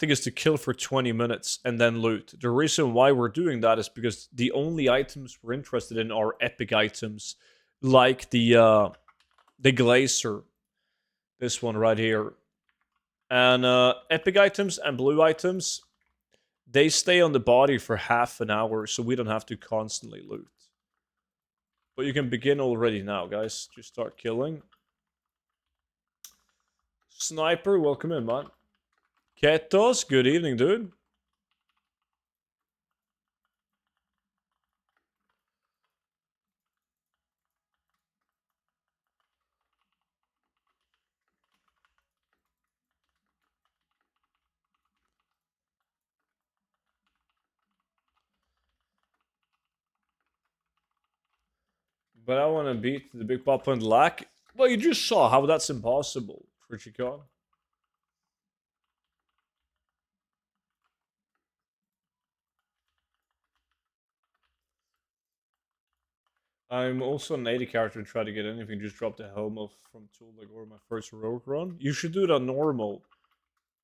is to kill for 20 minutes and then loot. The reason why we're doing that is because the only items we're interested in are epic items, like the glacier, this one right here, and epic items and blue items. They stay on the body for half an hour, so we don't have to constantly loot. But you can begin already now, guys. Just start killing. Sniper, welcome in, man. Ketos, good evening, dude. But I want to beat the Big Papa and Lack. Well, you just saw how that's impossible, Trichicon. I'm also an 80 character and try to get anything. Just drop the helmet from Tooldag or my first heroic run. You should do it on normal.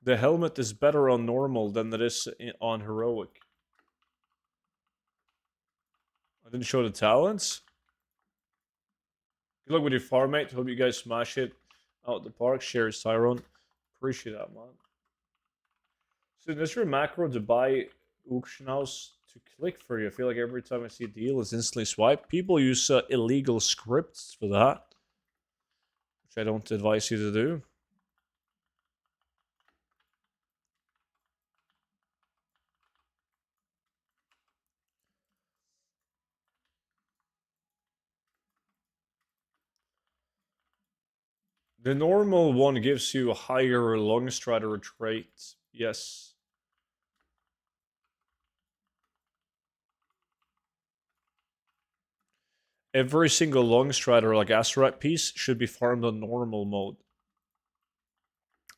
The helmet is better on normal than it is on heroic. I didn't show the talents. Good luck with your farm, mate. Hope you guys smash it out the park. Share Tyrone. Appreciate that, man. So is there a macro to buy auction house to click for you? I feel like every time I see a deal, it's instantly swipe. People use illegal scripts for that, which I don't advise you to do. The normal one gives you a higher long strider trait. Yes. Every single long strider, like Asteroid piece, should be farmed on normal mode.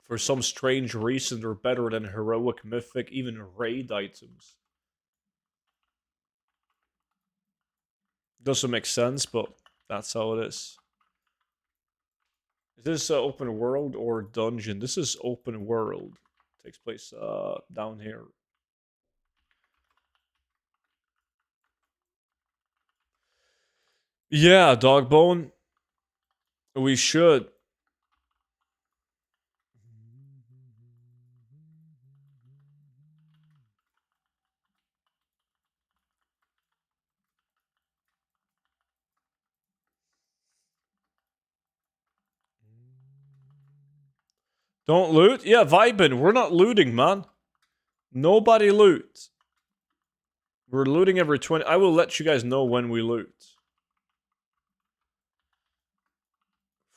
For some strange reason, they're better than heroic, mythic, even raid items. Doesn't make sense, but that's how it is. Is this open world or dungeon? This is open world. Takes place down here. Yeah, Dogbone. We should. Don't loot? Yeah, vibing. We're not looting, man. Nobody loot. We're looting every 20. I will let you guys know when we loot.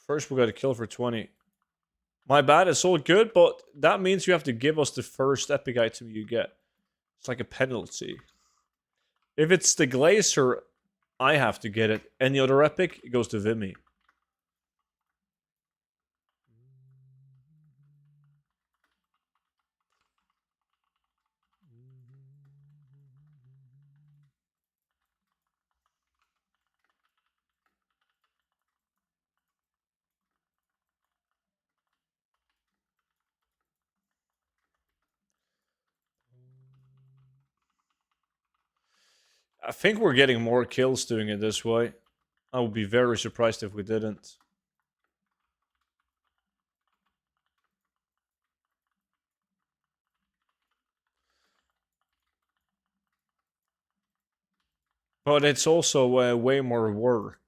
First, we got to kill for 20. My bad, it's all good, but that means you have to give us the first epic item you get. It's like a penalty. If it's the Glacier, I have to get it. Any other epic, it goes to Vimy. I think we're getting more kills doing it this way. I would be very surprised if we didn't. But it's also way more work.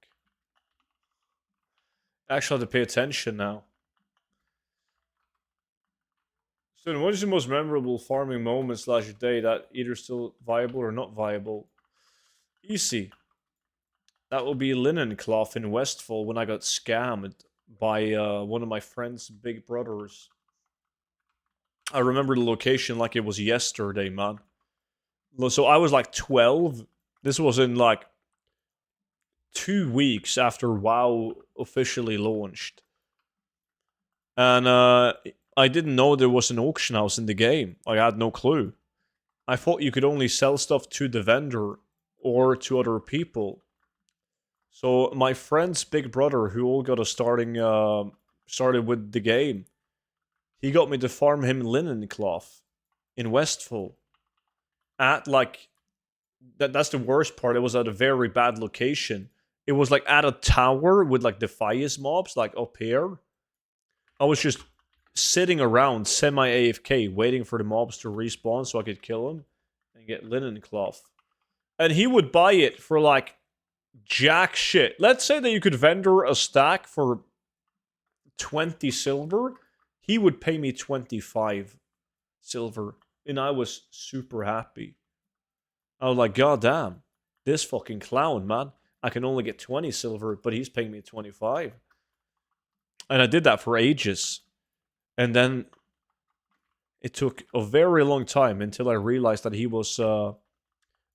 Actually, I have to pay attention now. So, what is the most memorable farming moment / day that either still viable or not viable? Easy. That will be linen cloth in Westfall when I got scammed by one of my friend's big brothers. I remember the location like it was yesterday, man. So I was like 12. This was in like 2 weeks after WoW officially launched. And I didn't know there was an auction house in the game. I had no clue. I thought you could only sell stuff to the vendor or to other people. So my friend's big brother, who all got a started with the game, he got me to farm him linen cloth. in Westfall. At like that's the worst part. It was at a very bad location. It was like at a tower with like Defias mobs, like up here. I was just sitting around semi AFK waiting for the mobs to respawn so I could kill them and get linen cloth. And he would buy it for like jack shit. Let's say that you could vendor a stack for 20 silver. He would pay me 25 silver. And I was super happy. I was like, God damn, this fucking clown, man. I can only get 20 silver, but he's paying me 25. And I did that for ages. And then it took a very long time until I realized that he was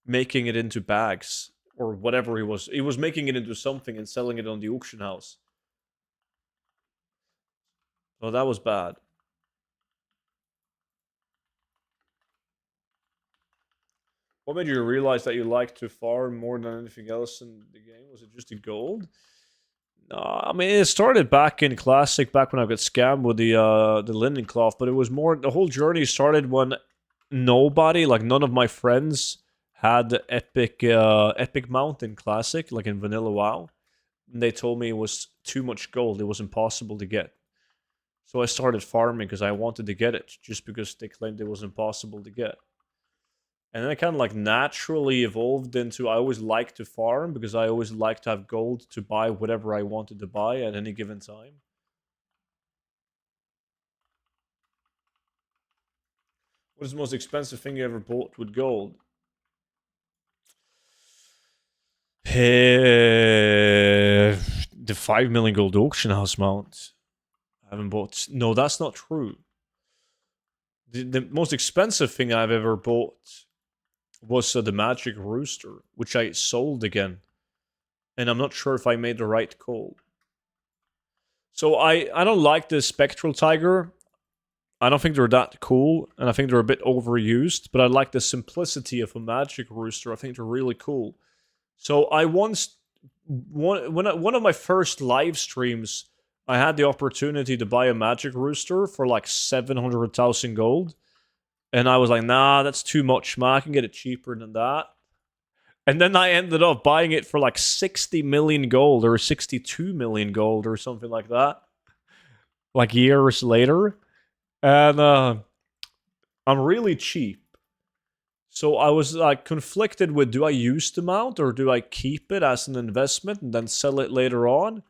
making it into bags or whatever he was. He was making it into something and selling it on the auction house. So that was bad. What made you realize that you liked to farm more than anything else in the game? Was it just the gold? No, I mean it started back in Classic, back when I got scammed with the linen cloth. But it was more the whole journey started when nobody, like none of my friends, had the epic mount in Classic, like in Vanilla WoW. And they told me it was too much gold; it was impossible to get. So I started farming because I wanted to get it, just because they claimed it was impossible to get. And then I kind of like naturally evolved into I always like to farm because I always like to have gold to buy whatever I wanted to buy at any given time. What is the most expensive thing you ever bought with gold? The 5 million gold auction house mount. I haven't bought. No, that's not true. The most expensive thing I've ever bought was the magic rooster, which I sold again. And I'm not sure if I made the right call. So I don't like the spectral tiger. I don't think they're that cool, and I think they're a bit overused, but I like the simplicity of a magic rooster. I think they're really cool. So I once one of my first live streams, I had the opportunity to buy a magic rooster for like 700,000 gold. And I was like, nah, that's too much, man. I can get it cheaper than that. And then I ended up buying it for like 60 million gold or 62 million gold or something like that. Like years later. And I'm really cheap. So I was like conflicted with do I use the mount or do I keep it as an investment and then sell it later on?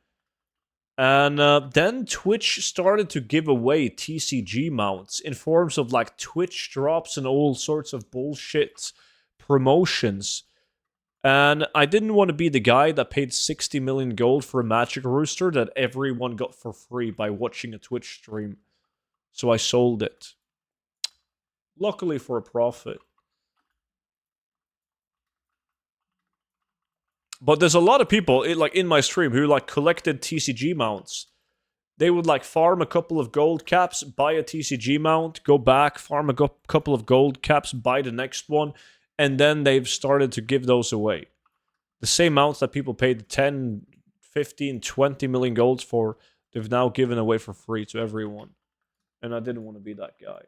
And then Twitch started to give away TCG mounts in forms of like Twitch drops and all sorts of bullshit promotions. And I didn't want to be the guy that paid 60 million gold for a magic rooster that everyone got for free by watching a Twitch stream. So I sold it. Luckily for a profit. But there's a lot of people like in my stream who like collected TCG mounts. They would like farm a couple of gold caps, buy a TCG mount, go back, farm a couple of gold caps, buy the next one, and then they've started to give those away. The same mounts that people paid 10, 15, 20 million golds for, they've now given away for free to everyone. And I didn't want to be that guy.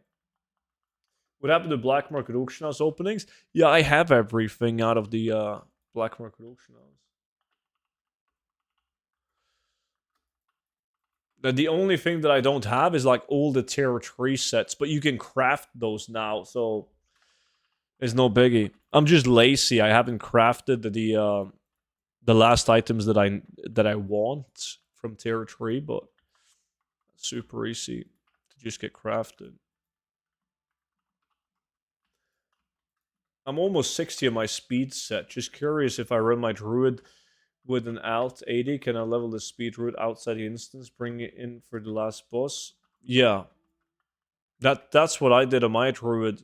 What happened to black market auction house openings? Yeah, I have everything out of the black market auction house. The only thing that I don't have is like all the tier 3 sets, but you can craft those now, so it's no biggie. I'm just lazy. I haven't crafted the last items that I want from tier 3, but super easy to just get crafted. I'm almost 60 on my speed set. Just curious if I run my druid with an alt 80, can I level the speed druid outside the instance, bring it in for the last boss? Yeah. That's what I did on my druid.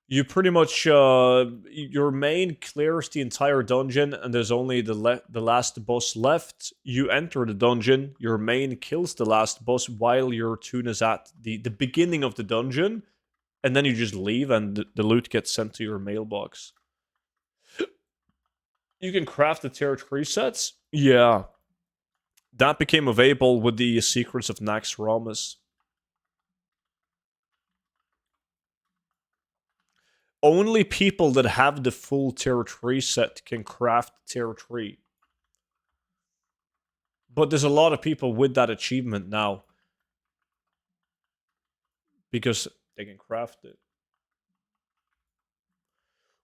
You pretty much your main clears the entire dungeon and there's only the last boss left. You enter the dungeon, your main kills the last boss while your tune is at the beginning of the dungeon, and then you just leave and the loot gets sent to your mailbox. You can craft the tier 3 sets? Yeah. That became available with the Secrets of Nax Ramus. only people that have the full tier 3 set can craft tier 3. But there's a lot of people with that achievement now. Because they can craft it.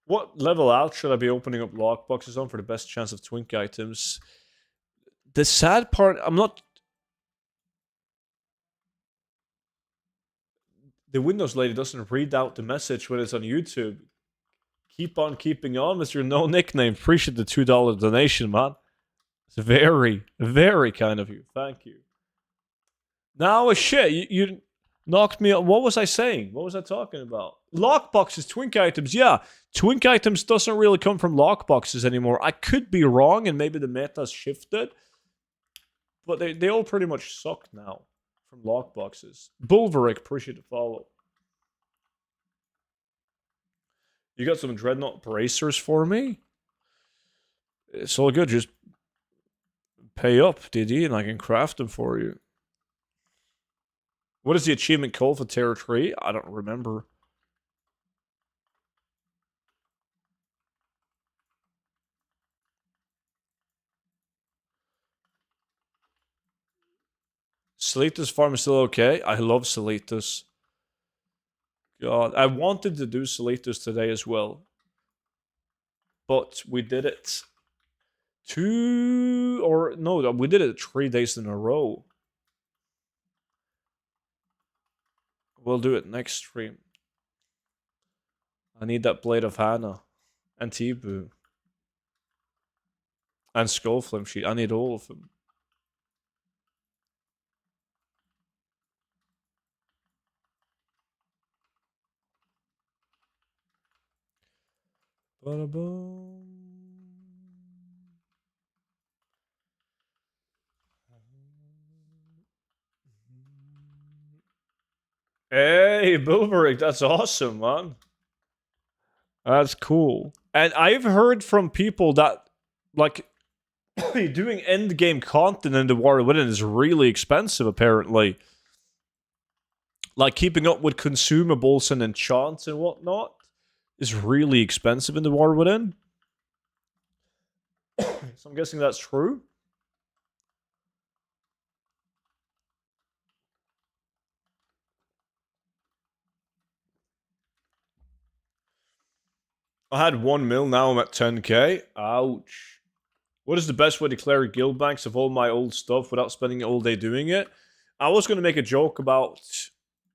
What level out should I be opening up lockboxes on for the best chance of twink items? The sad part, I'm not... The Windows lady doesn't read out the message when it's on YouTube. Keep on keeping on, Mr. No Nickname. Appreciate the $2 donation, man. It's very, very kind of you. Thank you. Now, shit, you knocked me up. What was I saying? What was I talking about? Lockboxes, twink items. Yeah, twink items doesn't really come from lockboxes anymore. I could be wrong, and maybe the meta's shifted. But they all pretty much suck now from lockboxes. Bulveric, appreciate the follow. You got some Dreadnought bracers for me? It's all good. Just pay up, DD, and I can craft them for you. What is the achievement called for Tier 3? I don't remember. Seletus farm is still okay. I love Seletus. God, I wanted to do Seletus today as well. But we did it we did it 3 days in a row. We'll do it next stream. I need that Blade of Hannah. And Tibu. And Skullflame Sheet. I need all of them. Ba-da-boom. Hey, Bulveric, that's awesome, man. That's cool. And I've heard from people that, like, doing endgame content in the War Within is really expensive, apparently. Like, keeping up with consumables and enchants and whatnot is really expensive in the War Within. So I'm guessing that's true. I had 1 mil, now I'm at 10k. Ouch. What is the best way to clear guild banks of all my old stuff without spending all day doing it? I was going to make a joke about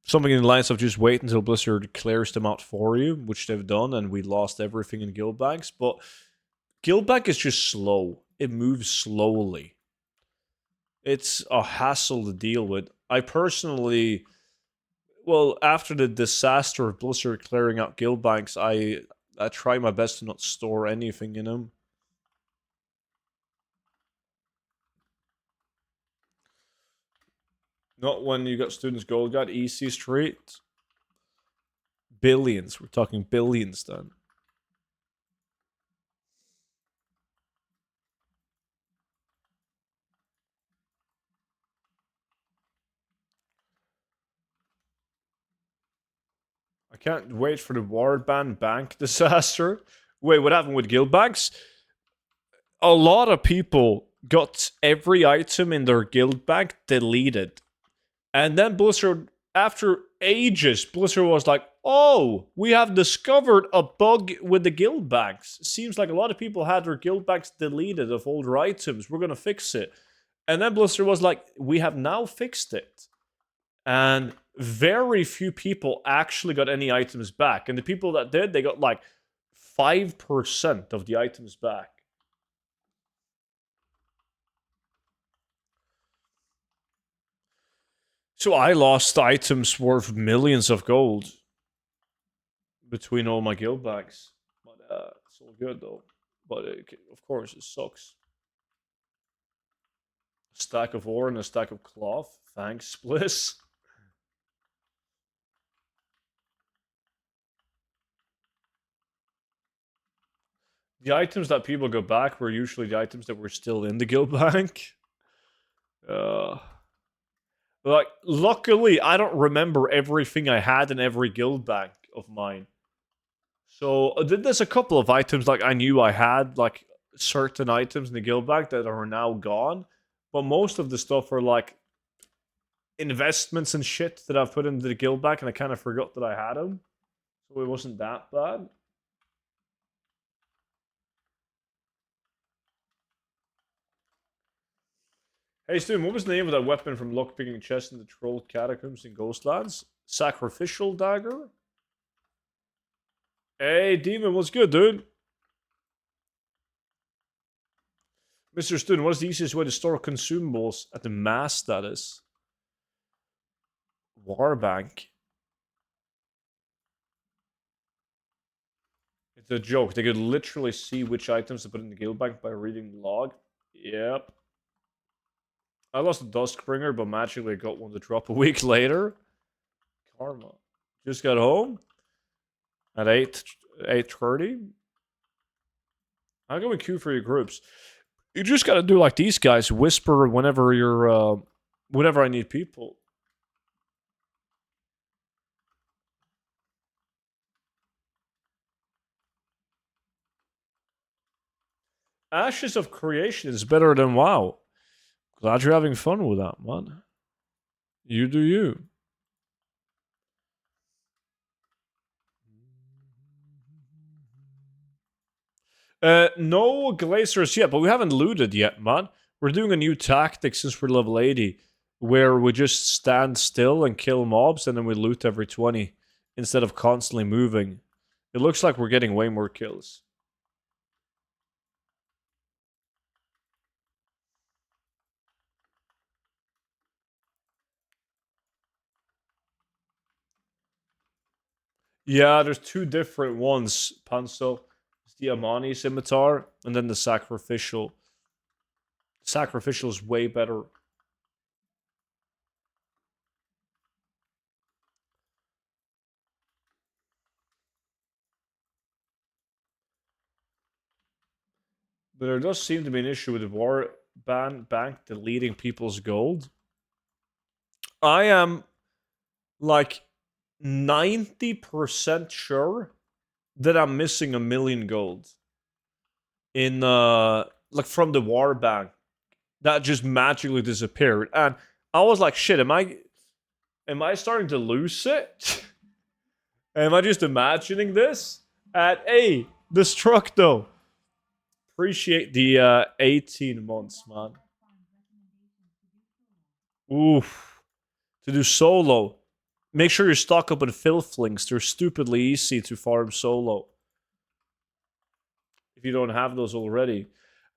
something in the lines of just wait until Blizzard clears them out for you, which they've done, and we lost everything in guild banks. But guild bank is just slow. It moves slowly. It's a hassle to deal with. I personally... Well, after the disaster of Blizzard clearing out guild banks, I try my best to not store anything in them. Not when you got Students Gold Guide, EC Street. Billions. We're talking billions then. I can't wait for the Warband Bank disaster. Wait, what happened with guild banks? A lot of people got every item in their guild bank deleted. And then Blizzard, after ages, Blizzard was like, oh, we have discovered a bug with the guild banks. Seems like a lot of people had their guild banks deleted of older items. We're going to fix it. And then Blizzard was like, we have now fixed it. And very few people actually got any items back. And the people that did, they got like 5% of the items back. So I lost items worth millions of gold between all my guild banks. But it's all good though. But of course, it sucks. A stack of ore and a stack of cloth. Thanks, Bliss. The items that people got back were usually the items that were still in the guild bank. Like, luckily, I don't remember everything I had in every guild bank of mine. So there's a couple of items like I knew I had like certain items in the guild bag that are now gone, but most of the stuff are like investments and shit that I've put into the guild bag, and I kind of forgot that I had them, so it wasn't that bad. Hey Stu, what was the name of that weapon from lockpicking chest in the troll catacombs in Ghostlands? Sacrificial dagger? Hey Demon, what's good, dude? Mr. Student, what is the easiest way to store consumables at the MACE, that is? Warbank. It's a joke. They could literally see which items to put in the guild bank by reading the log. Yep. I lost a Duskbringer, but magically got one to drop a week later. Karma. Just got home at 8:30. How can we queue for your groups? You just gotta do like these guys. Whisper whenever you're whenever I need people. Ashes of Creation is better than WoW. Glad you're having fun with that, man. You do you. No glaciers yet, but we haven't looted yet, man. We're doing a new tactic since we're level 80, where we just stand still and kill mobs, and then we loot every 20, instead of constantly moving. It looks like we're getting way more kills. Yeah, there's two different ones, Panso. It's the Amani Scimitar, and then the Sacrificial. Sacrificial is way better. But there does seem to be an issue with the War Bank deleting people's gold. I am like 90% sure that I'm missing 1,000,000 gold in like from the War Bank that just magically disappeared. And I was like, shit, am I starting to lose it? Am I just imagining this? Hey, Destructo. Appreciate the 18 months, man. Oof. To do solo. Make sure you stock up on filthlings. They're stupidly easy to farm solo. If you don't have those already.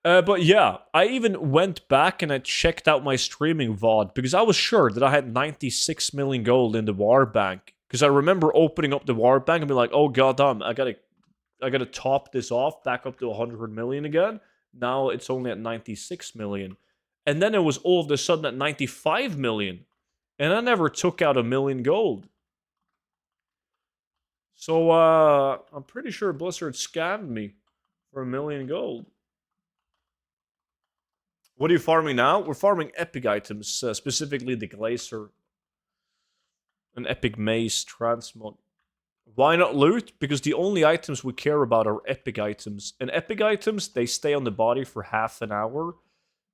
But yeah, I even went back and I checked out my streaming VOD because I was sure that I had 96 million gold in the war bank. Because I remember opening up the war bank and being like, oh goddamn, I gotta top this off back up to 100 million again. Now it's only at 96 million. And then it was all of a sudden at 95 million. And I never took out 1,000,000 gold. So I'm pretty sure Blizzard scammed me for 1,000,000 gold. What are you farming now? We're farming epic items, specifically the Glacier. An epic mace transmog. Why not loot? Because the only items we care about are epic items. And epic items, they stay on the body for half an hour.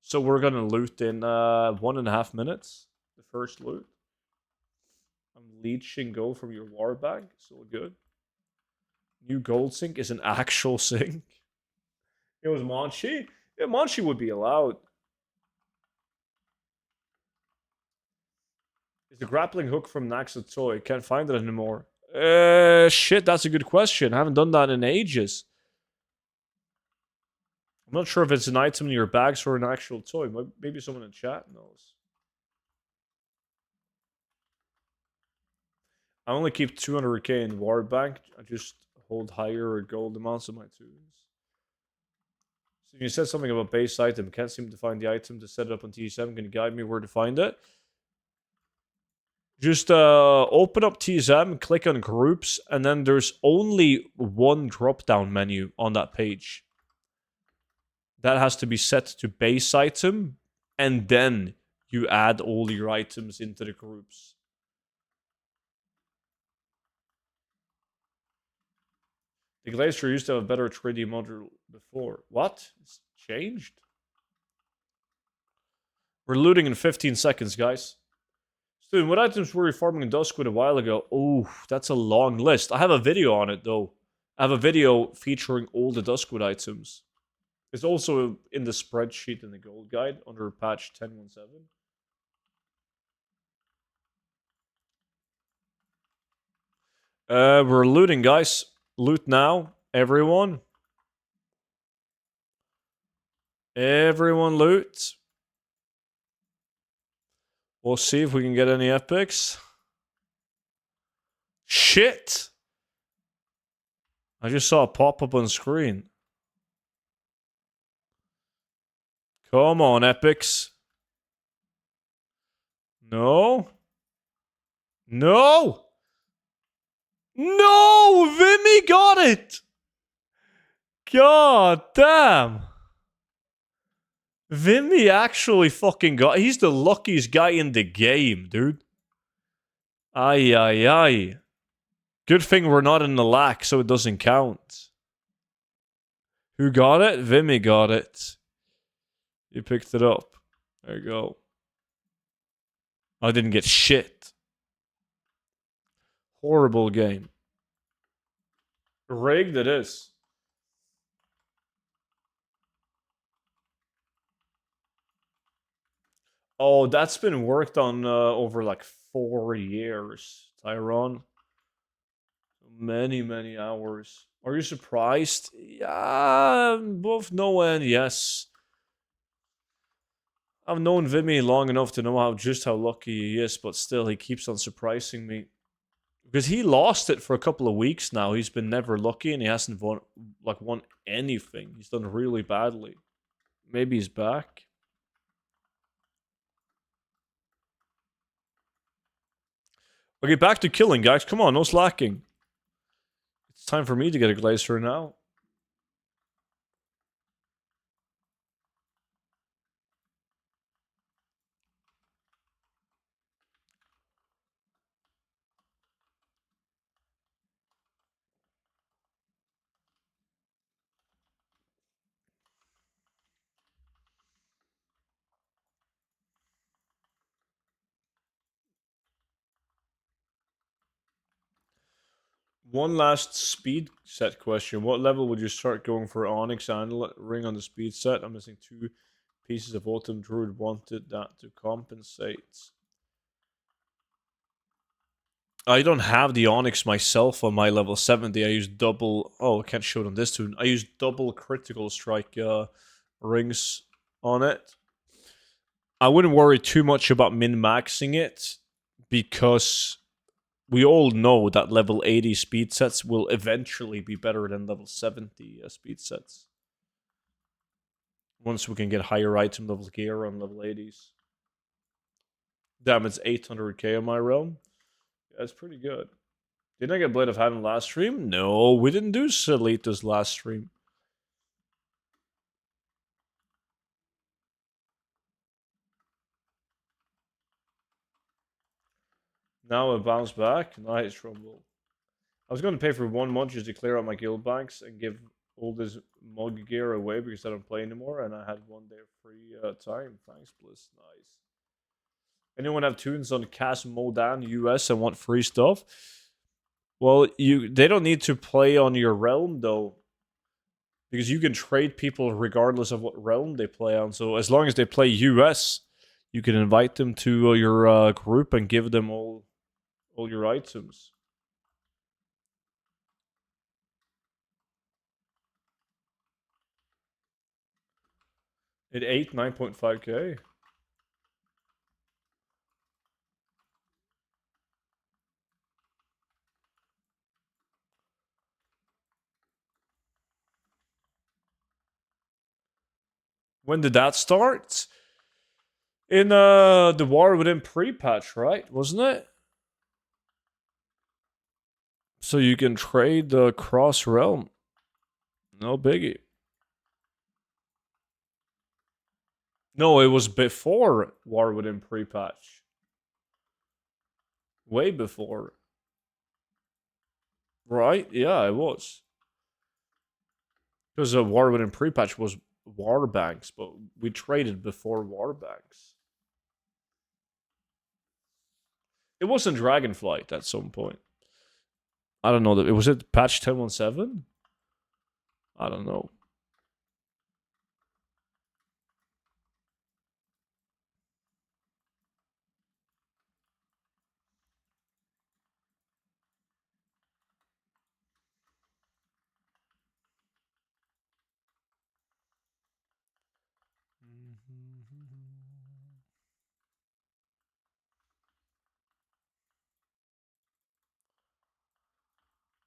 So we're gonna loot in 1.5 minutes. The first loot. I'm leeching gold from your war bag. So good. New gold sink is an actual sink. It was Monchi? Yeah, Monchi would be allowed. Is the grappling hook from Naxa Toy? Can't find it anymore. Shit, that's a good question. I haven't done that in ages. I'm not sure if it's an item in your bags or an actual toy. Maybe someone in chat knows. I only keep 200k in War Bank. I just hold higher gold amounts of my tunes. So you said something about base item. Can't seem to find the item to set it up on TSM. Can you guide me where to find it? Just open up TSM, click on groups, and then there's only one drop-down menu on that page. That has to be set to base item, and then you add all your items into the groups. The Glacier used to have a better 3D model before. What? It's changed? We're looting in 15 seconds, guys. Dude, what items were you farming in Duskwood a while ago? Oh, that's a long list. I have a video on it, though. I have a video featuring all the Duskwood items. It's also in the spreadsheet in the gold guide under patch 10.17. We're looting, guys. Loot now, everyone. Everyone loot. We'll see if we can get any epics. Shit! I just saw a pop-up on screen. Come on, epics. No. No! No! Vimy got it! God damn. Vimy actually fucking got... He's the luckiest guy in the game, dude. Ay, ay, ay. Good thing we're not in the lack, so it doesn't count. Who got it? Vimy got it. You picked it up. There you go. I didn't get shit. Horrible game. Rigged it is. Oh, that's been worked on over like 4 years, Tyrone. Many, many hours. Are you surprised? Yeah, both no and yes. I've known Vimy long enough to know just how lucky he is, but still, he keeps on surprising me. Because he lost it for a couple of weeks now. He's been never lucky, and he hasn't won anything. He's done really badly. Maybe he's back. Okay, back to killing, guys. Come on, no slacking. It's time for me to get a Glacier now. One last speed set question. What level would you start going for Onyx Amulet Ring on the speed set? I'm missing 2 pieces of Autumn Druid. Wanted that to compensate. I don't have the Onyx myself on my level 70. I use double... Oh, I can't show it on this tune. I use double critical strike rings on it. I wouldn't worry too much about min-maxing it, because we all know that level 80 speed sets will eventually be better than level 70 speed sets. Once we can get higher item level gear on level 80s. Damn, it's 800k on my realm. That's pretty good. Didn't I get Blade of Heaven last stream? No, we didn't do Selitas last stream. Now it bounced back. Nice, Rumble. I was going to pay for 1 month just to clear out my guild banks and give all this mug gear away because I don't play anymore, and I had 1 day of free time. Thanks, Bliss. Nice. Anyone have tunes on Cas Modan US and want free stuff? Well, they don't need to play on your realm though, because you can trade people regardless of what realm they play on. So as long as they play US, you can invite them to your group and give them all your items. It ate 9.5k. When did that start? In the War Within pre-patch, right? Wasn't it? So you can trade the cross realm. No biggie. No, it was before War Within pre-patch. Way before. Right? Yeah, it was. Because Warwind in pre-patch was war banks, but we traded before war banks. It wasn't Dragonflight at some point. I don't know. Was it patch 10.17? I don't know.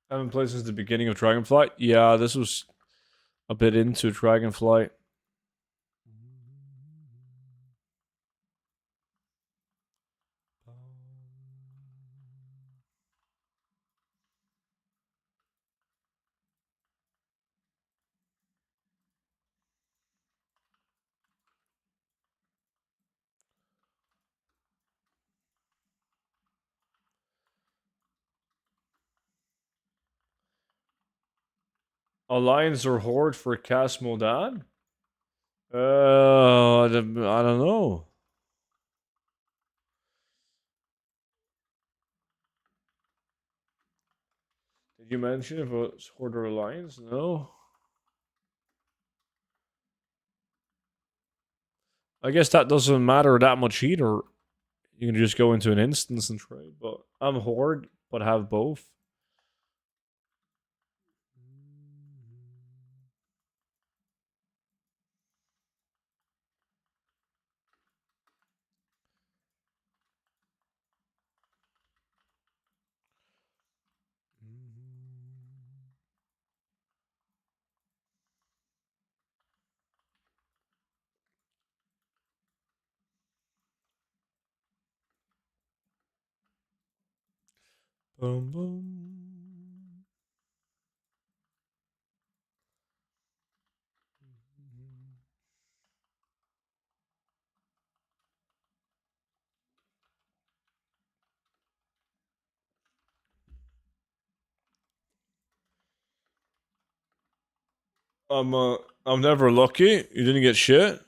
I haven't played since the beginning of Dragonflight. Yeah, this was a bit into Dragonflight. Alliance or Horde for Casmodan? I don't know. Did you mention if it was Horde or Alliance? No. I guess that doesn't matter that much either. You can just go into an instance and trade. But I'm Horde, but have both. Boom, boom. I'm never lucky. You didn't get shit.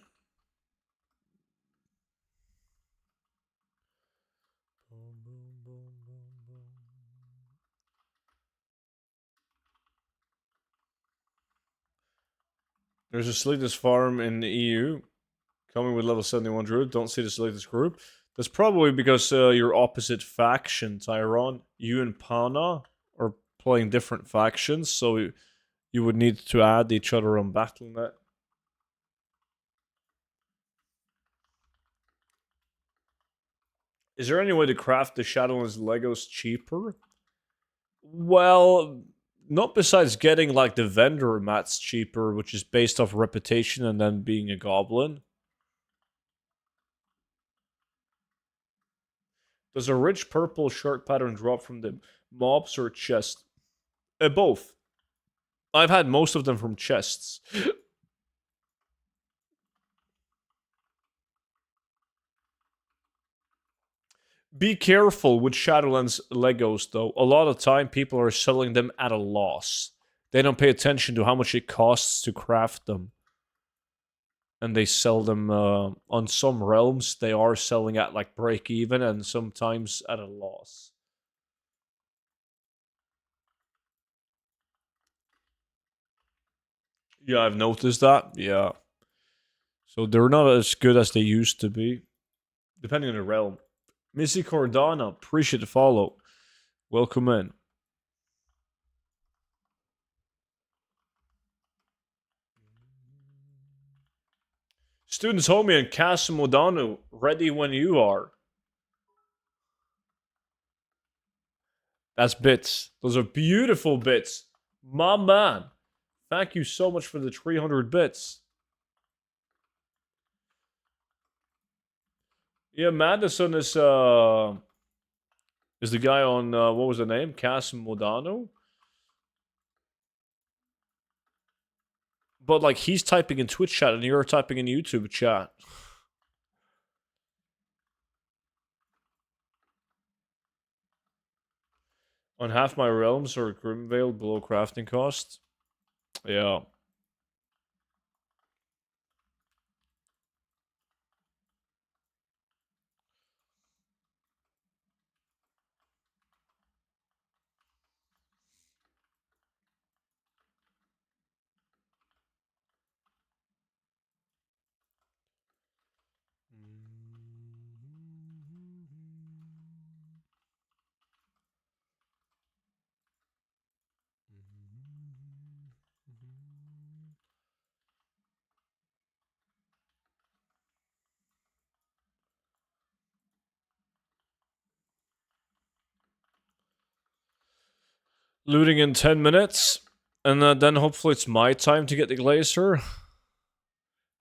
There's a Sleetus farm in the EU coming with level 71 Druid. Don't see the Sleetus group. That's probably because you're opposite faction, Tyron. You and Pana are playing different factions, so you would need to add each other on Battle.net. Is there any way to craft the Shadowlands Legos cheaper? Well, not besides getting like the vendor mats cheaper, which is based off reputation and then being a goblin. Does a rich purple shirt pattern drop from the mobs or chest? Both. I've had most of them from chests. Be careful with Shadowlands Legos, though. A lot of time, people are selling them at a loss. They don't pay attention to how much it costs to craft them. And they sell them on some realms. They are selling at like break even and sometimes at a loss. Yeah, I've noticed that. Yeah. So they're not as good as they used to be, depending on the realm. Missy Cordana, appreciate the follow. Welcome in. Students Homie and Casimodano, ready when you are. That's bits. Those are beautiful bits. My man. Thank you so much for the 300 bits. Yeah, Madison is the guy on what was the name? Casimodano? But like he's typing in Twitch chat and you're typing in YouTube chat. On half my realms or Grimvale below crafting cost. Yeah. Looting in 10 minutes. And then hopefully it's my time to get the glacier.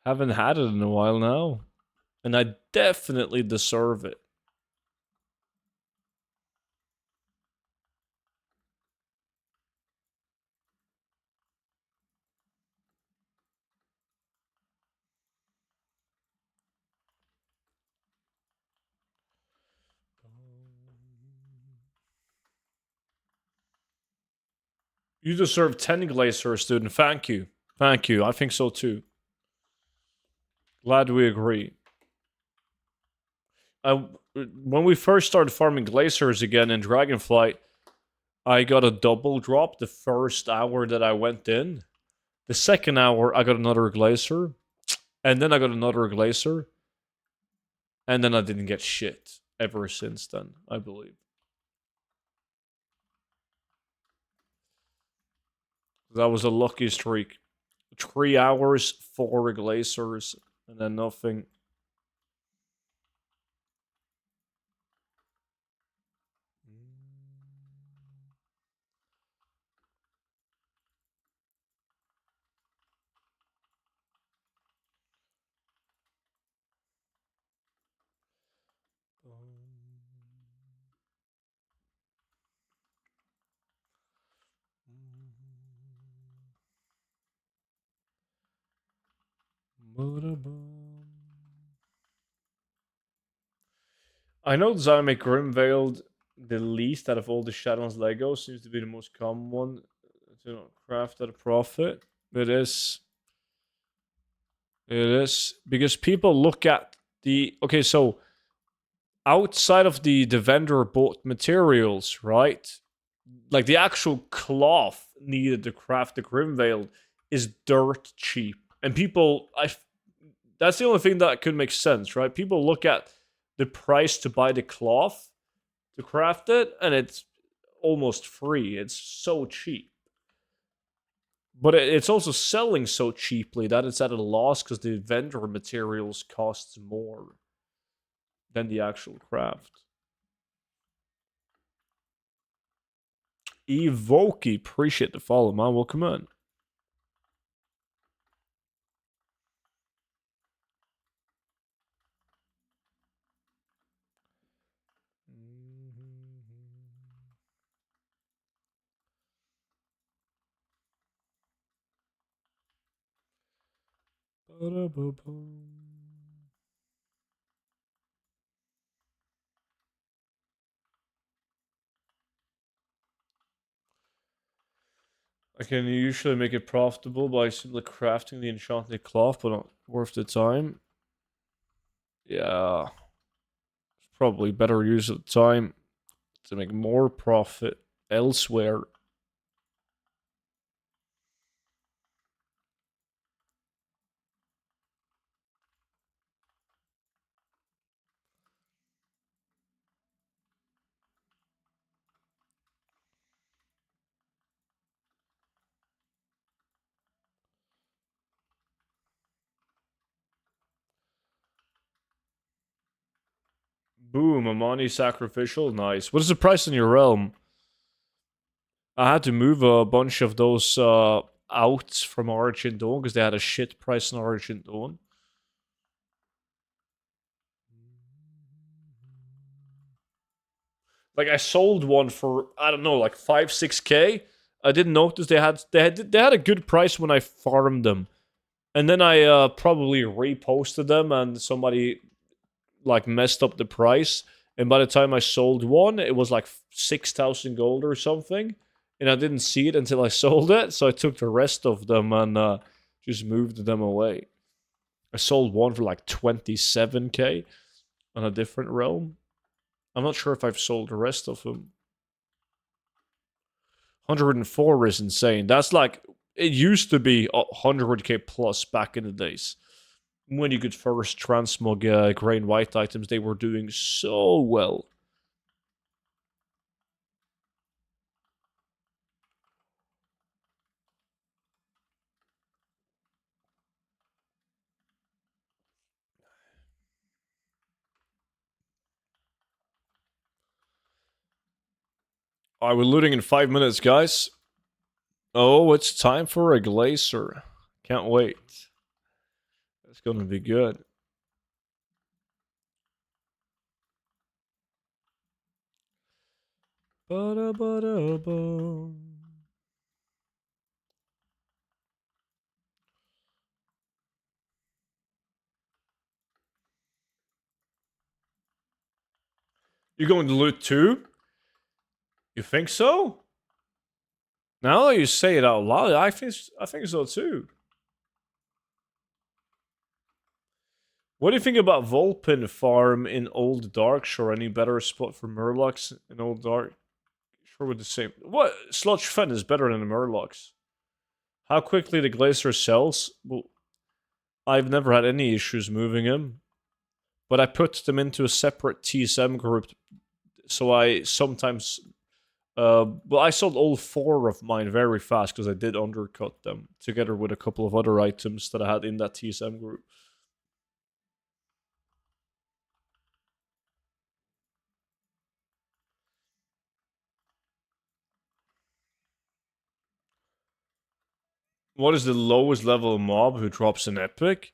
Haven't had it in a while now. And I definitely deserve it. You deserve 10 glaciers, student. Thank you. Thank you. I think so too. Glad we agree. When we first started farming glaciers again in Dragonflight, I got a double drop the first hour that I went in. The second hour, I got another glacier. And then I got another glacier. And then I didn't get shit ever since then, I believe. That was a lucky streak. 3 hours, 4 glaciers, and then nothing. I know Zymec Grimveiled, the least out of all the Shadowlands Legos, seems to be the most common one to craft at a profit. It is. It is. Because people look at the. Okay, so outside of the vendor bought materials, right? Like the actual cloth needed to craft the Grimveiled is dirt cheap. And people. That's the only thing that could make sense, right? People look at the price to buy the cloth to craft it, and it's almost free. It's so cheap. But it's also selling so cheaply that it's at a loss because the vendor materials costs more than the actual craft. Evoke, appreciate the follow, man. Welcome in. I can usually make it profitable by simply crafting the enchanted cloth, but not worth the time. Yeah, probably better use of time to make more profit elsewhere. Boom, Amani sacrificial, nice. What is the price in your realm? I had to move a bunch of those out from Origin Dawn because they had a shit price in Origin Dawn. Like I sold one for I don't know, like 5-6K. I didn't notice they had a good price when I farmed them, and then I probably reposted them, and somebody like messed up the price. And by the time I sold one, it was like 6,000 gold or something, and I didn't see it until I sold it. So I took the rest of them and just moved them away. I sold one for like 27K on a different realm. I'm not sure if I've sold the rest of them. 104 is insane. That's like it used to be 100K plus back in the days when you could first transmog grain white items. They were doing so well. Alright, we're looting in 5 minutes, guys. Oh, it's time for a glacier. Can't wait. It's gonna be good. Ba-da-ba-da-ba. You going to loot too? You think so? Now that you say it out loud, I think so too. What do you think about Volpin Farm in Old Darkshore? Any better spot for Murlocs in Old Darkshore with the same? What? Sludge Fen is better than the Murlocs. How quickly the Glacier sells? Well, I've never had any issues moving him. But I put them into a separate TSM group, so I sometimes... well, I sold all 4 of mine very fast because I did undercut them, together with a couple of other items that I had in that TSM group. What is the lowest level mob who drops an epic?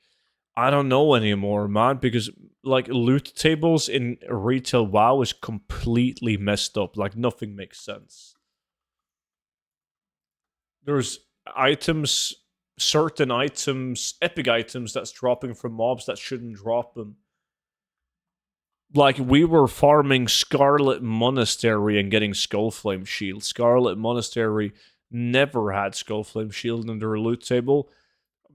I don't know anymore, man, because like loot tables in retail WoW is completely messed up. Like nothing makes sense. There's items, certain items, epic items that's dropping from mobs that shouldn't drop them. Like we were farming Scarlet Monastery and getting Skullflame Shield. Scarlet Monastery never had Skullflame Shield in their loot table.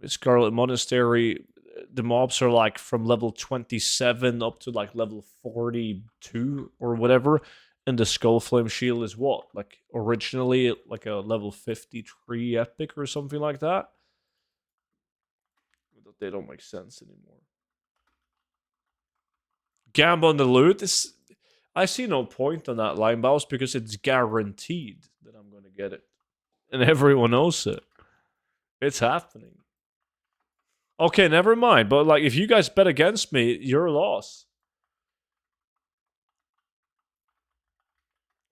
Scarlet Monastery, the mobs are like from level 27 up to like level 42 or whatever. And the Skullflame Shield is what? Like originally like a level 53 epic or something like that? They don't make sense anymore. Gamble on the loot is... I see no point on that line boss because it's guaranteed that I'm going to get it. And everyone knows it. It's happening. Okay, never mind. But like, if you guys bet against me, your loss.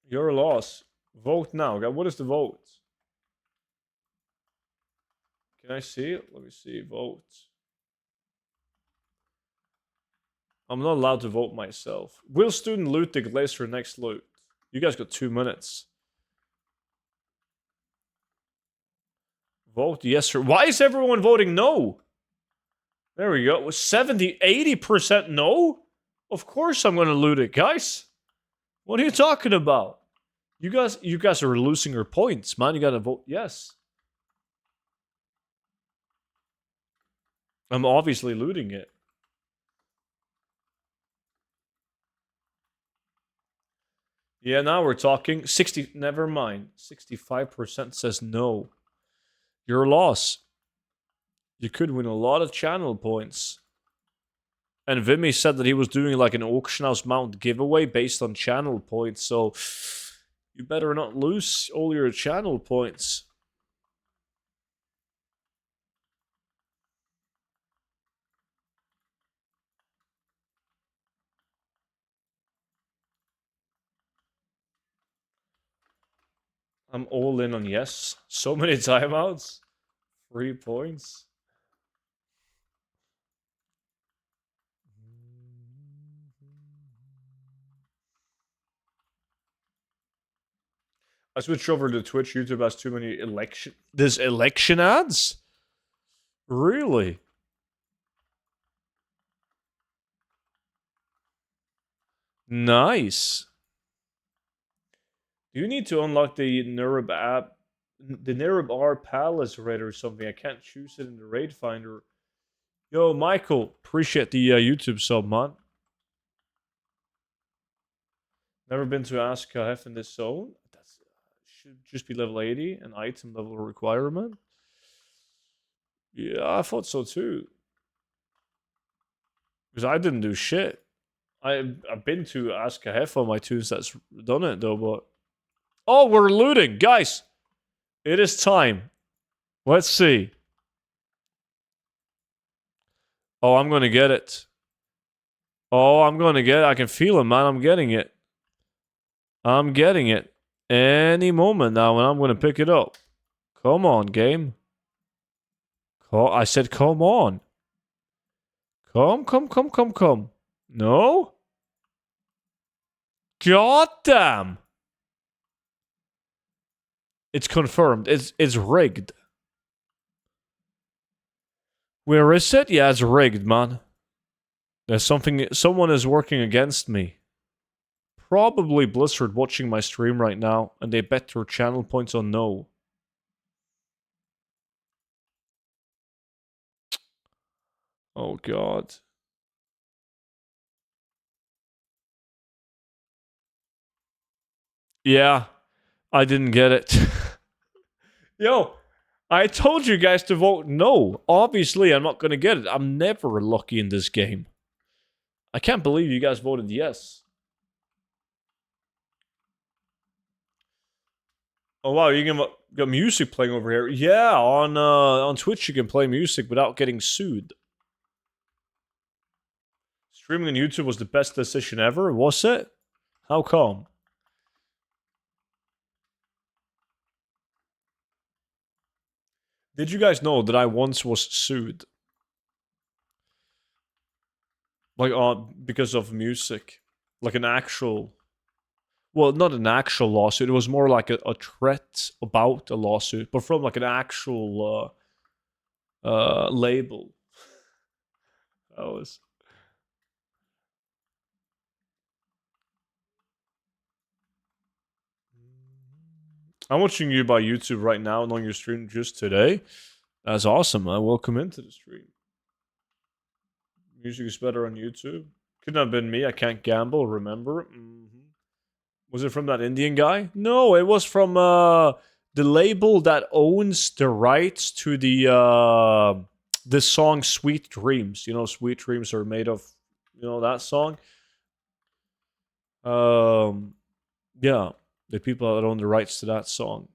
Your loss. Vote now. What is the vote? Can I see it? Let me see. Vote. I'm not allowed to vote myself. Will student loot the glacier next loot? You guys got 2 minutes. Vote yes, sir. Why is everyone voting no? There we go. 70, 80% no? Of course I'm going to loot it, guys. What are you talking about? You guys are losing your points, man. You got to vote yes. I'm obviously looting it. Yeah, now we're talking. 60, never mind. 65% says no. Your loss. You could win a lot of channel points. And Vimy said that he was doing like an auction house mount giveaway based on channel points, so you better not lose all your channel points. I'm all in on yes. So many timeouts. 3 points. I switched over to Twitch. YouTube has too many election... There's election ads? Really? Nice. Do you need to unlock the Nerub app? The Nerub R Palace raid or something? I can't choose it in the raid finder. Yo, Michael. Appreciate the YouTube sub, man. Never been to Ask Hef in this zone. That should just be level 80, an item level requirement. Yeah, I thought so too. Because I didn't do shit. I've been to Ask Hef on my tunes that's done it though, but... Oh, we're looting! Guys! It is time. Let's see. Oh, I'm gonna get it. Oh, I'm gonna get it. I can feel it, man. I'm getting it. I'm getting it. any moment now, and I'm gonna pick it up. Come on, game. I said, come on. Come. No? God damn. It's confirmed. It's rigged. Where is it? Yeah, it's rigged, man. There's something. Someone is working against me. Probably Blizzard watching my stream right now, and they bet their channel points on no. Oh god. Yeah, I didn't get it. Yo, I told you guys to vote no. Obviously, I'm not gonna get it. I'm never lucky in this game. I can't believe you guys voted yes. Oh wow, you got music playing over here. Yeah, on Twitch you can play music without getting sued. Streaming on YouTube was the best decision ever, was it? How come? Did you guys know that I once was sued? Like because of music. Like an actual, well, not an actual lawsuit. It was more like a threat about a lawsuit, but from like an actual label. That was. I'm watching you by YouTube right now and on your stream just today. That's awesome. Welcome into the stream. Music is better on YouTube. Couldn't have been me. I can't gamble. Remember? Was it from that Indian guy? No, it was from the label that owns the rights to the song "Sweet Dreams." You know, "Sweet Dreams" are made of, you know, that song. Yeah, the people that own the rights to that song.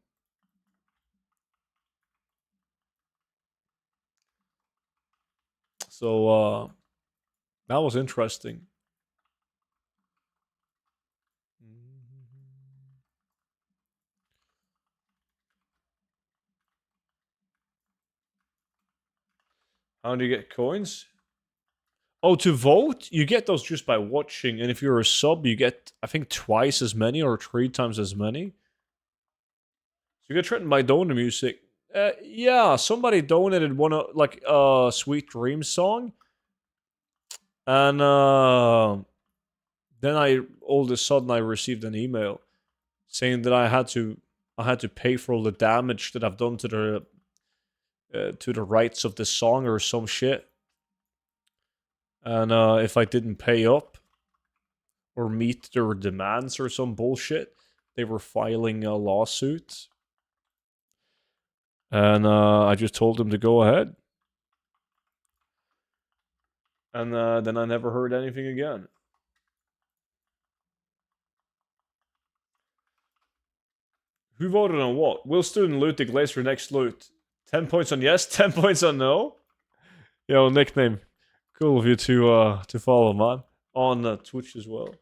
So that was interesting. How do you get coins? Oh, to vote, you get those just by watching, and if you're a sub, you get, I think, twice as many or 3 times as many. So you get threatened by donor music. Yeah, somebody donated one like "Sweet Dreams" song, and then all of a sudden I received an email saying that I had to pay for all the damage that I've done to the rights of the song or some shit, and if I didn't pay up or meet their demands or some bullshit, they were filing a lawsuit, and I just told them to go ahead, and then I never heard anything again. Who voted on what? Will student loot the glacier next loot? 10 points on yes, 10 points on no? Yo, nickname. Cool of you to follow, man. On Twitch as well.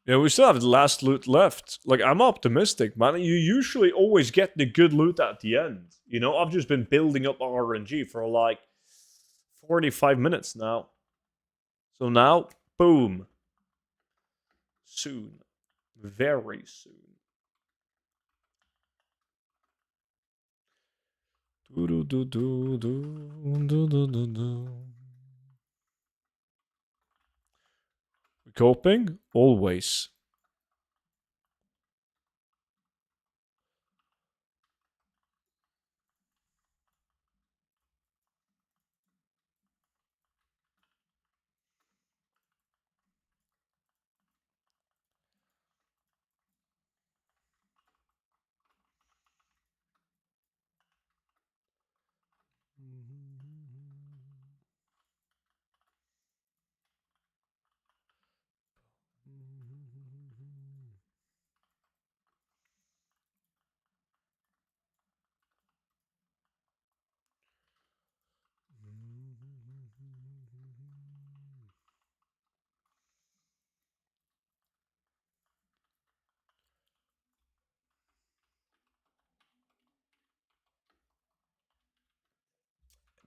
Yeah, we still have the last loot left. Like, I'm optimistic, man. You usually always get the good loot at the end. You know, I've just been building up RNG for like 45 minutes now. So now, boom. Soon. Very soon. Coping? Always.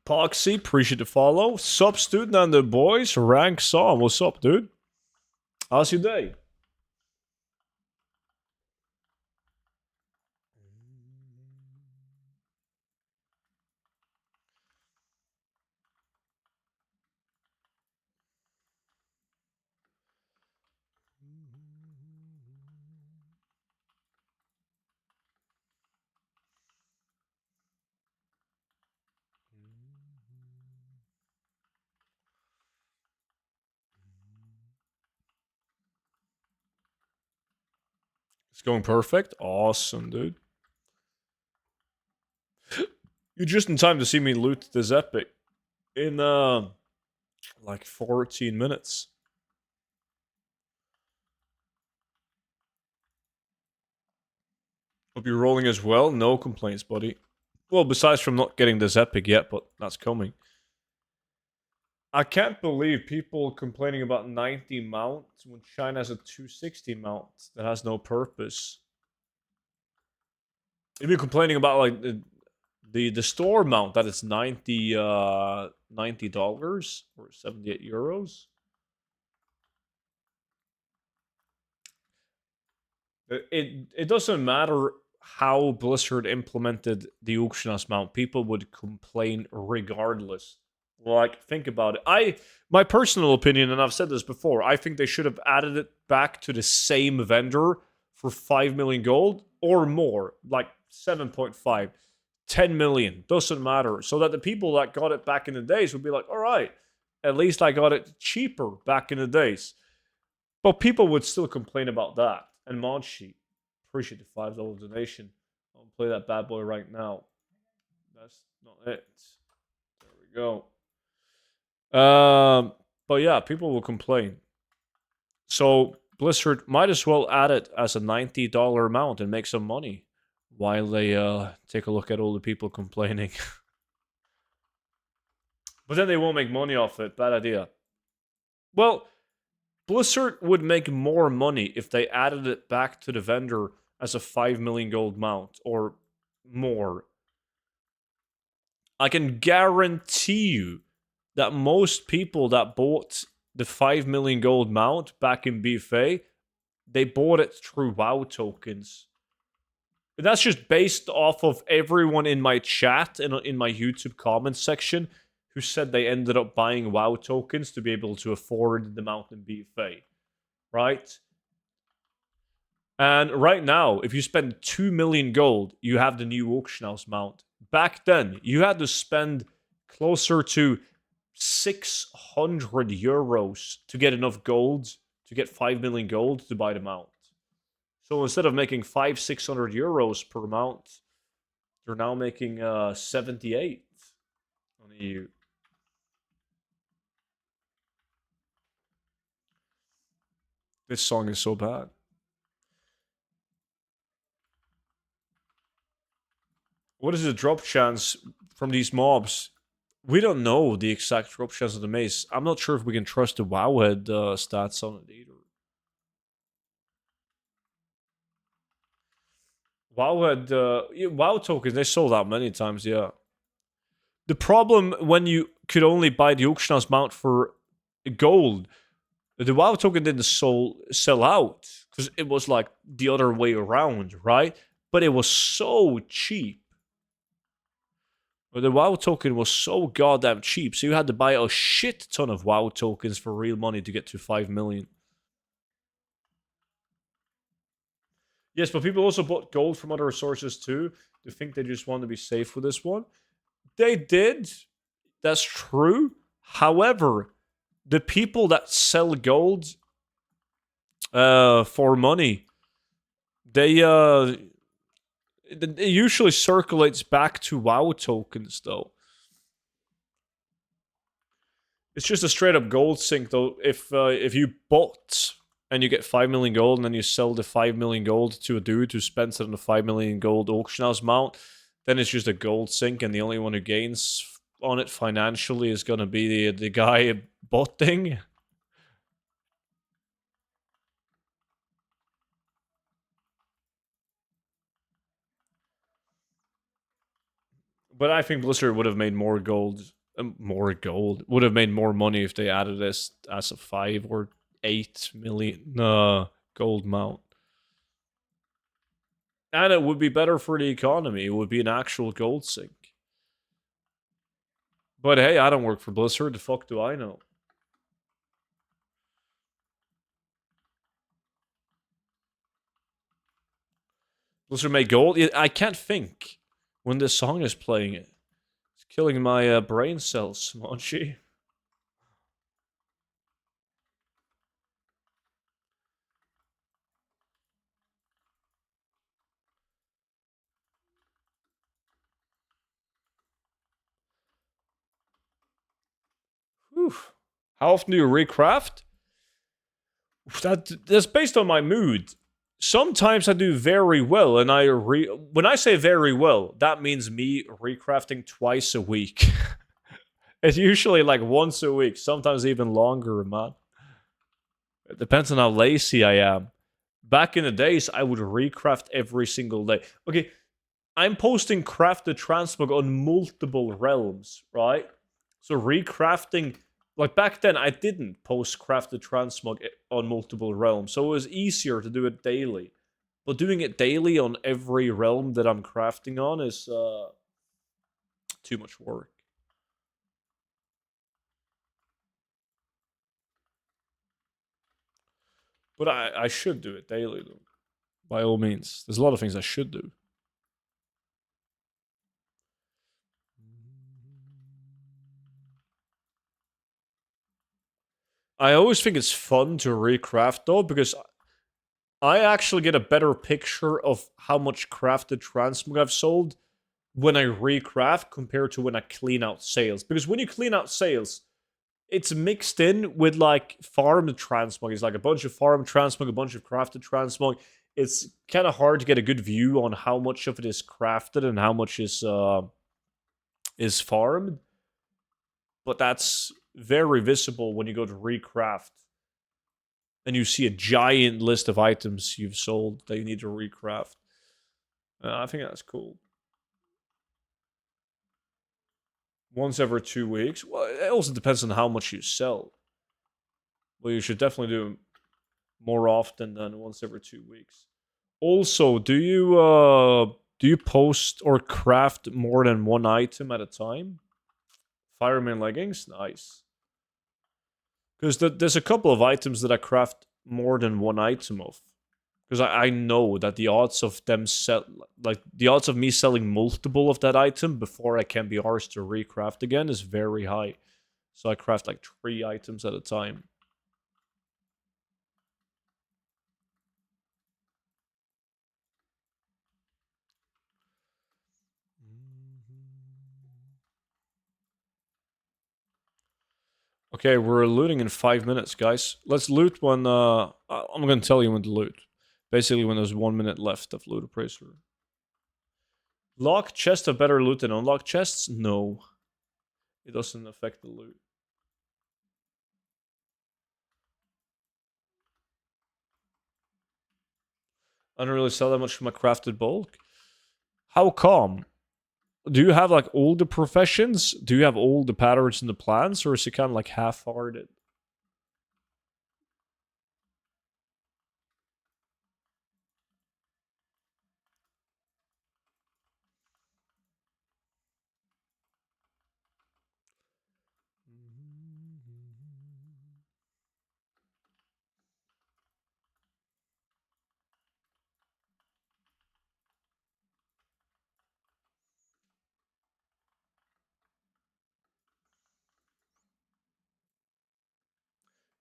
Poxy, appreciate the follow. Sup, student and the boys. Rank Song, what's up, dude? How's your day? It's going perfect. Awesome, dude. You're just in time to see me loot this epic in like 14 minutes. Hope you're rolling as well. No complaints, buddy. Well, besides from not getting this epic yet, but that's coming. I can't believe people complaining about 90 mounts when China has a 260 mount that has no purpose. If you're complaining about like the store mount that is $90 or 78 euros. It doesn't matter how Blizzard implemented the auction house mount, people would complain regardless. Like, think about it. My personal opinion, and I've said this before, I think they should have added it back to the same vendor for 5 million gold or more, like 7.5, 10 million, doesn't matter. So that the people that got it back in the days would be like, all right, at least I got it cheaper back in the days. But people would still complain about that. And Mod Sheet, appreciate the $5 donation. I'll play that bad boy right now. That's not it. There we go. But yeah, people will complain. So Blizzard might as well add it as a $90 amount and make some money while they take a look at all the people complaining. But then they won't make money off it. Bad idea. Well, Blizzard would make more money if they added it back to the vendor as a 5 million gold mount or more. I can guarantee you that most people that bought the 5 million gold mount back in BFA, they bought it through WoW tokens. And that's just based off of everyone in my chat and in my YouTube comments section who said they ended up buying WoW tokens to be able to afford the mount in BFA. Right? And right now, if you spend 2 million gold, you have the new auction house mount. Back then, you had to spend closer to 600 euros to get enough gold to get 5 million gold to buy the mount. So instead of making 600 euros per mount, you're now making 78 on EU. This song is so bad. What is the drop chance from these mobs? We don't know the exact drop chance of the mace. I'm not sure if we can trust the Wowhead stats on it either. Wowhead, WoW tokens, they sold out many times, yeah. The problem when you could only buy the auction house mount for gold, the WoW token didn't sell out because it was like the other way around, right? But it was so cheap. But the WoW token was so goddamn cheap, so you had to buy a shit ton of WoW tokens for real money to get to 5 million. Yes, but people also bought gold from other sources too. They think they just want to be safe with this one. They did. That's true. However, the people that sell gold for money, it usually circulates back to WoW tokens though. It's just a straight up gold sink though. If you bought and you get 5 million gold and then you sell the 5 million gold to a dude who spends it on a 5 million gold auction house mount, then it's just a gold sink and the only one who gains on it financially is going to be the guy botting. But I think Blizzard would have made more gold More gold. Would have made more money if they added this as a 5 or 8 million gold mount. And it would be better for the economy. It would be an actual gold sink. But hey, I don't work for Blizzard. The fuck do I know? Blizzard make gold? I can't think when this song is playing it. It's killing my brain cells, Monchi. Whew. How often do you recraft? That's based on my mood. Sometimes I do very well, and when I say very well, that means me recrafting twice a week. It's usually like once a week, sometimes even longer, man. It depends on how lazy I am. Back in the days, I would recraft every single day. Okay, I'm posting crafted transmog on multiple realms, right? So recrafting, like back then, I didn't post crafted transmog on multiple realms, so it was easier to do it daily. But doing it daily on every realm that I'm crafting on is too much work. But I should do it daily, though. By all means. There's a lot of things I should do. I always think it's fun to recraft, though, because I actually get a better picture of how much crafted transmog I've sold when I recraft compared to when I clean out sales. Because when you clean out sales, it's mixed in with like farmed transmog. It's like a bunch of farmed transmog, a bunch of crafted transmog. It's kind of hard to get a good view on how much of it is crafted and how much is farmed. But that's very visible when you go to recraft and you see a giant list of items you've sold that you need to recraft. I think that's cool. Once every 2 weeks. Well, it also depends on how much you sell. Well, you should definitely do more often than once every 2 weeks. Also, do you post or craft more than one item at a time? Fireman leggings, nice. Because there's a couple of items that I craft more than one item of. Because I know that the odds of them the odds of me selling multiple of that item before I can be arsed to recraft again is very high. So I craft like 3 items at a time. Okay, we're looting in 5 minutes, guys. Let's loot when I'm gonna tell you when to loot. Basically when there's 1 minute left of loot appraiser. Lock chests have better loot than unlocked chests? No. It doesn't affect the loot. I don't really sell that much from my crafted bulk. How come? Do you have like all the professions? Do you have all the patterns and the plans, or is it kind of like half-hearted?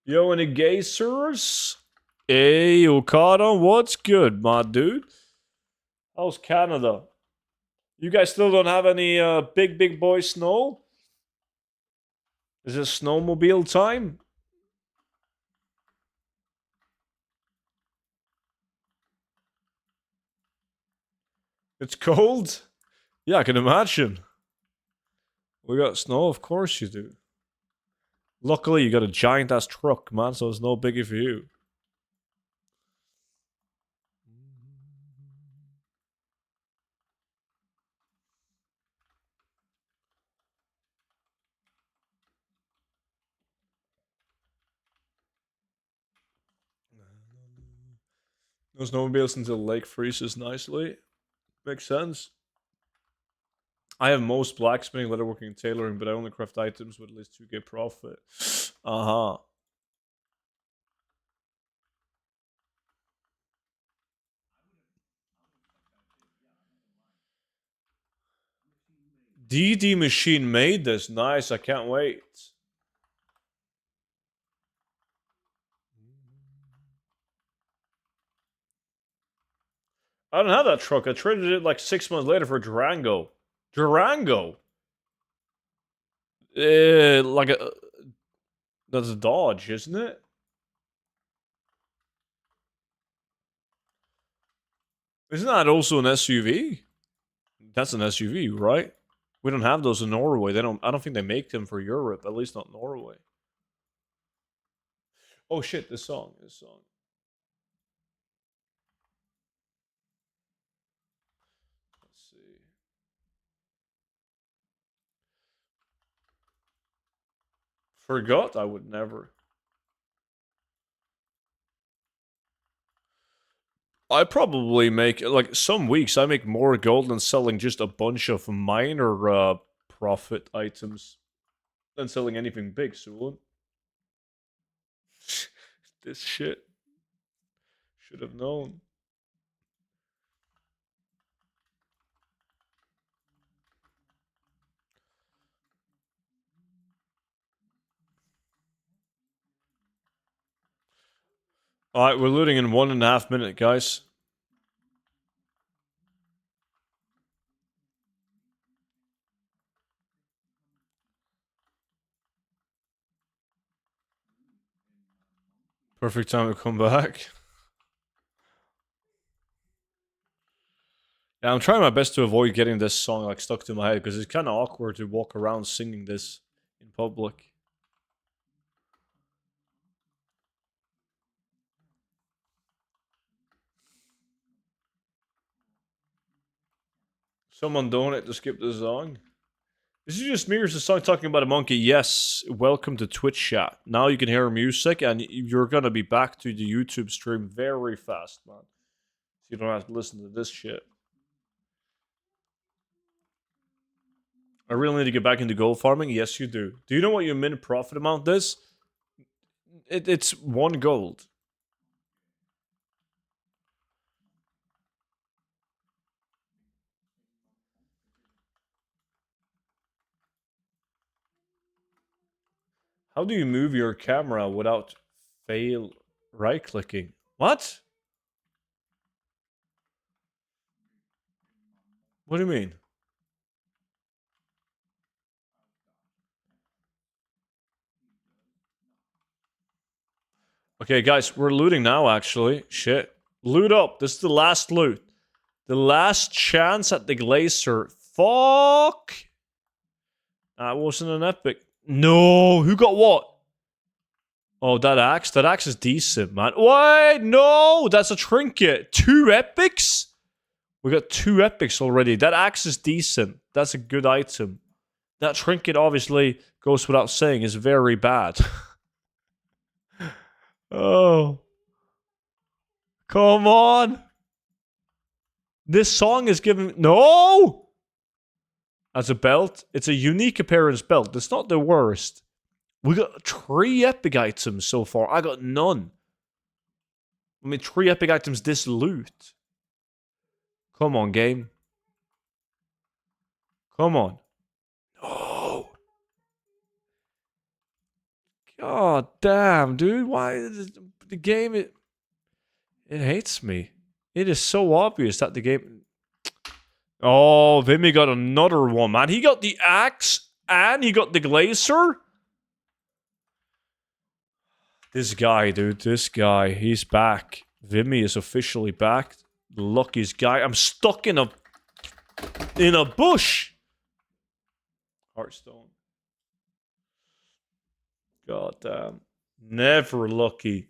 Yo, any gazers? Hey, Okada, what's good, my dude? How's Canada? You guys still don't have any big boy snow? Is it snowmobile time? It's cold? Yeah, I can imagine. We got snow, of course you do. Luckily, you got a giant ass truck, man, so it's no biggie for you. No snowmobiles until the lake freezes nicely. Makes sense. I have most blacksmithing, leatherworking, and tailoring, but I only craft items with at least 2k profit. Uh-huh. DD Machine made this. Nice, I can't wait. I don't have that truck. I traded it like 6 months later for Durango. Durango? Like a... That's a Dodge, isn't it? Isn't that also an SUV? That's an SUV, right? We don't have those in Norway. They don't. I don't think they make them for Europe. At least not Norway. Oh shit! This song. This song. Let's see. Forgot. I would never. I probably make like some weeks. I make more gold than selling just a bunch of minor profit items than selling anything big, Sulin. This shit. Should have known. Alright, we're looting in 1.5 minutes, guys. Perfect time to come back. Yeah, I'm trying my best to avoid getting this song like stuck to my head because it's kind of awkward to walk around singing this in public. Someone donate to skip the song. Is it just me or is the song talking about a monkey? Yes, welcome to Twitch chat. Now you can hear music and you're gonna be back to the YouTube stream very fast, man. So you don't have to listen to this shit. I really need to get back into gold farming? Yes, you do. Do you know what your min profit amount is? It's 1 gold. How do you move your camera without fail right-clicking? What? What do you mean? Okay, guys, we're looting now, actually. Shit. Loot up. This is the last loot. The last chance at the Glacier. Fuck! That wasn't an epic. No! Who got what? Oh, that axe? That axe is decent, man. Wait! No! That's a trinket. 2 epics? We got 2 epics already. That axe is decent. That's a good item. That trinket obviously goes without saying is very bad. Oh. Come on. This song is giving... No! As a belt, it's a unique appearance belt. It's not the worst. We got 3 epic items so far. I got none. I mean, 3 epic items this loot. Come on, game. Come on. No. God damn, dude. Why is the game... It hates me. It is so obvious that the game... Oh, Vimy got another one, man. He got the axe and he got the glacier. This guy, dude. This guy. He's back. Vimy is officially back. The luckiest guy. I'm stuck in a bush. Hearthstone. God damn. Never lucky.